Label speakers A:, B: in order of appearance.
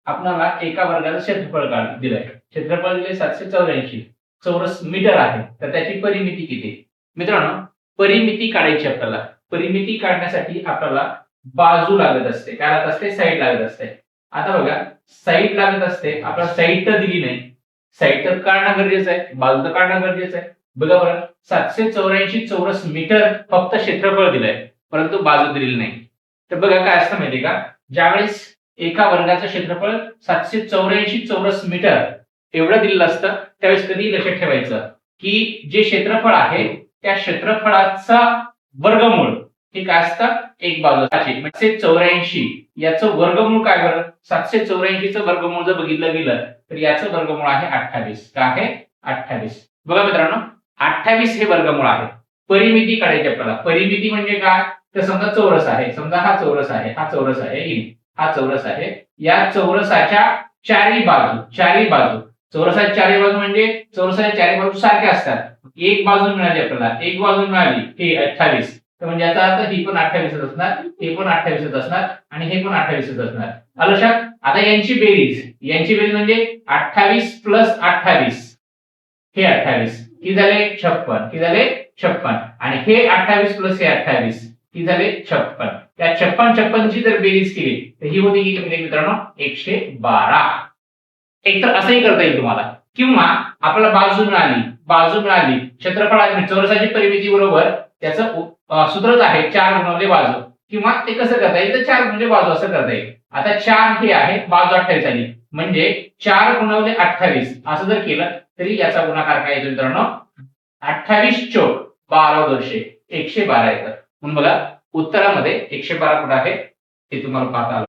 A: आपल्याला एका वर्गाचं क्षेत्रफळ दिलंय. क्षेत्रफळ दिले 784 चौरस मीटर आहे. तर त्याची परिमिती किती? मित्रांनो, परिमिती काढायची आपल्याला. परिमिती काढण्यासाठी आपल्याला बाजू लागत असते. काय लागत असते? साईड लागत असते. आता बघा, साईड लागत असते. आपल्याला साईड तर दिली नाही. साईड तर काढणं गरजेचं आहे. बाजू तर काढणं गरजेचं आहे. बघा बरं, 784 चौरस मीटर फक्त क्षेत्रफळ दिलंय, परंतु बाजू दिलेली नाही. तर बघा काय असतं माहितीये का, ज्यावेळेस एका वर्गाचं क्षेत्रफळ 784 चौरस मीटर एवढं दिलेलं असतं, त्यावेळेस कधी लक्षात ठेवायचं की जे क्षेत्रफळ आहे त्या क्षेत्रफळाचा वर्गमूळ हे काय असतं? एक बाजू 784 याचं वर्गमूळ काय बरं? 784 चं वर्गमूळ जर बघितलं गेलं तर याचं वर्गमूळ आहे 28. काय आहे? 28. बघा मित्रांनो, 28 हे वर्गमूळ आहे. परिमिती काढायची आपल्याला. परिमिती म्हणजे काय? तर समजा चौरस आहे. समजा हा चौरस आहे, हा चौरस आहे, हा चौरस आहे. या चौरसाच्या चारही बाजू चौरसाच्या चारही बाजू म्हणजे चौरसाच्या चारही बाजू सारख्या असतात. एक बाजू मिळाली आपल्याला, एक बाजू मिळाली हे 28. तर म्हणजे याचा अर्थ ही पण 28च असणार, हे पण 28च असणार आणि हे पण 28च असणार. आलं लक्षात? आता यांची बेरीज म्हणजे 28 प्लस 28 हे 28 किती झाले? 56. किती झाले? 56. आणि हे 28 प्लस हे 28 किती झाले? 56. त्या 56 ची जर बेरीज केली तर ही होती किती मित्रांनो? 112. एक तर असंही करता येईल तुम्हाला, किंवा आपल्याला बाजू मिळाली क्षेत्रफळ चौरसाची परिमिती बरोबर त्याचं सूत्रच आहे 4 गुणिले बाजू, किंवा ते कसं करता येईल तर 4 गुणिले बाजू असं करता येईल. आता 4 हे आहे, बाजू 28 आली म्हणजे 4 गुणिले 28 असं जर केलं तरी याचा गुणाकार काय येतो मित्रांनो? 28 चौक 12 वर्षे 112 येतं. म्हणून बघा उत्तरामध्ये 112 कुठं आहे ते तुम्हाला पाहता आलं.